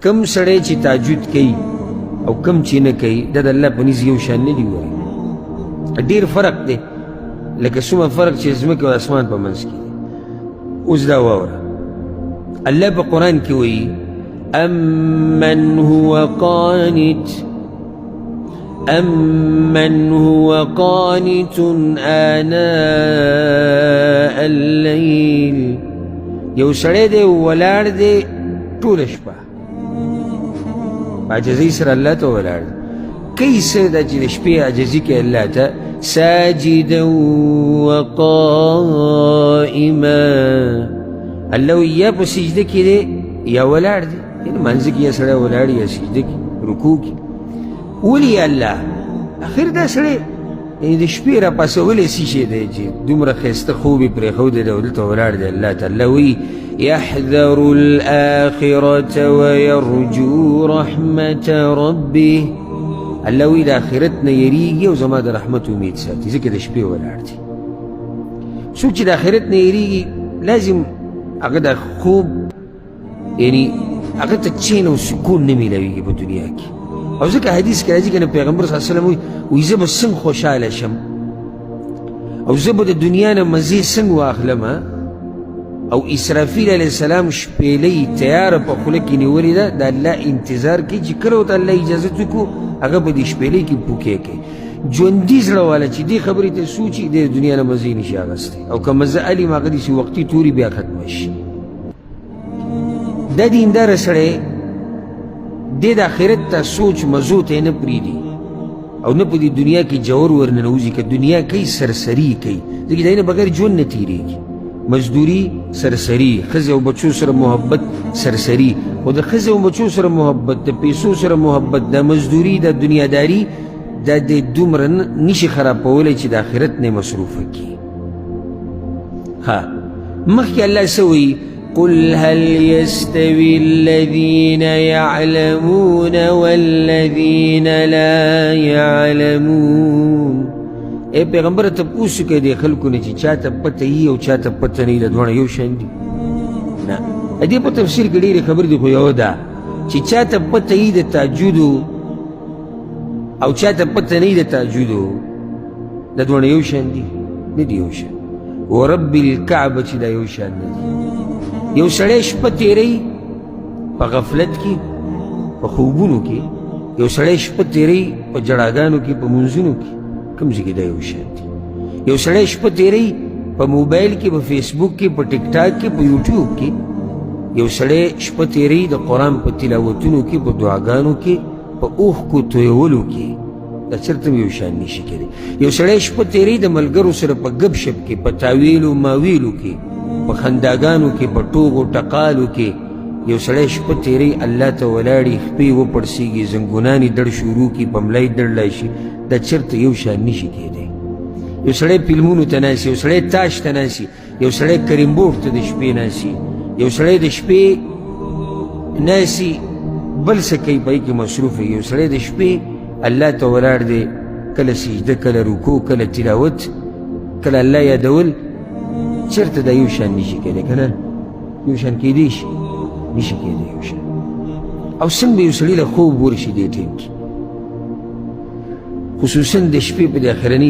کم سړی چې تهجد کوي او کم چې نه کوي دا د الله په نزد یو شان نه دي. وایي ډېر فرق دی، لکه څومره فرق چې ځمکې او اسمان په منځ کې دی. اوس دا واوره، الله په قرآن کې وایي أمن هو قانت آناء الليل. یو سړی دی ولاړ دی ټوله شپه عاجزۍ سره الله ته ولاړ دی، کوي څه دا چې د شپې عاجزي کوي الله ته، ساجدا وقائما. الله وایي یا په سجده کې دی یا ولاړ دی، یعنې منځه کې یا سړی ولاړ یا سجده کې رکوع کې. ولي الله اخر دا سړی د شپې را پاسولی څه شی دی چې دومره ښایسته خوب یې پرېښودی دی او دلته ولاړ دی الله ته. الله وایي يحذر الآخرة ويرجو رحمة ربه. الله وایي د آخرت نه یریږي او زما د رحمت امید ساتي، ځکه د شپې ولاړ دی. څوک چې د آخرت نه یریږي لازم هغه د خوب یعنی هغه ته چین او سکون نه میلاویږي په دنیا کې. او ځکه حدیث کې راځي که نه پیغمبر صلی الله علیه وسلم وایي زه به څنګه خوشحاله شم او زه به د دنیا نه مزې څنګه واخلم. او اسرافیل علیه السلام شپېلۍ تیاره په خوله کې نیولې ده، د الله انتظار کوي چې کله ورته الله اجازت وکړو هغه به دې شپېلۍ کې پوکې کوي. ژوندي زړه والا چې دې خبرې ته سوچي د دنیا نه مزې نشي اخیستی، او که مزه علم هغه داسې وقتي توري بیا ختمه شي. دا دینداره سړی دې د آخرت ته سوچ مزو ته نه پرېږدي او نه په دې دنیا کې جوور ورننوځي. که دنیا کوي سرسري کوي، ځکه د هغې نه بغیر ژوند نه تېرېږي. مزدوري سرسري، ښځې او بچو سره محبت سرسري. خو د ښځې او بچو سره محبت، د پیسو سره محبت، د مزدوري، د دنیاداري دا د دومره نشي خرابولی چې د آخرت نه مصروفه کړي. ها مخکې الله څه وایي؟ قل هل يستوي الذين يعلمون والذين لا يعلمون. اے پیغمبر تپوس کوي د خلکو نه چې چاته پته یي او چاته پته نه وي، د دواړه یو شان دي؟ نه. دې په تفسیر کې ډېرې خبرې دي، خو یو ده چې چاته پته یي د تهجدو او چاته پته نه یي د تهجدو، د دواړه یو شان دي؟ نه دي یو شان. ورب الکعبه چې دا یو شان نه دي. یو سړی شپه تېروي په غفلت کې، په خوبونو کې. یو سړی شپه تېروي په جړاګانو کې، په منځونو کې. کوم ځای کې دا یو شان دي؟ یو سړی شپه تېروي په موبایل کې، په فیسبوک کې، په ټیک ټاک کې، په یوټیوب کې. یو سړی شپه تېروي د قرآن په تلاوتونو کې، په دعاګانو کې، په اوښکو تویولو کې. دا چېرته هم یو شان نشي کېدی. یو سړی شپه تېروي د ملګرو سره په ګپ شپ کې، په تاویلو ماویلو کې، په خنداګانو کې، په ټوغو ټقالو کې. یو سړی شپه تېروي الله ته ولاړي، خپې وپړسېږي، زنګونانې دړ شروع کړي، په ملای دړلی شي. دا چېرته یو شان نشي کېدی. یو سړی فلمونو ته ناستي، یو سړی تاش ته ناستي، یو سړی کریم بورډ ته د شپې ناستي، یو سړی د شپې ناستي بل څه کوي په هغې کې مصروف وي. یو سړی د شپې الله ته ولاړ دی، کله سجده، کله رکوع، کله تلاوت، کله الله یادول. چېرته دا یو شان نشي کېدی که نه؟ یو شان کېدی شي؟ نشي کېدی یو شان. او څنګه به یو سړي له خوب ورشي دې ټیم کې، خصوصا د شپې په د اخرنۍ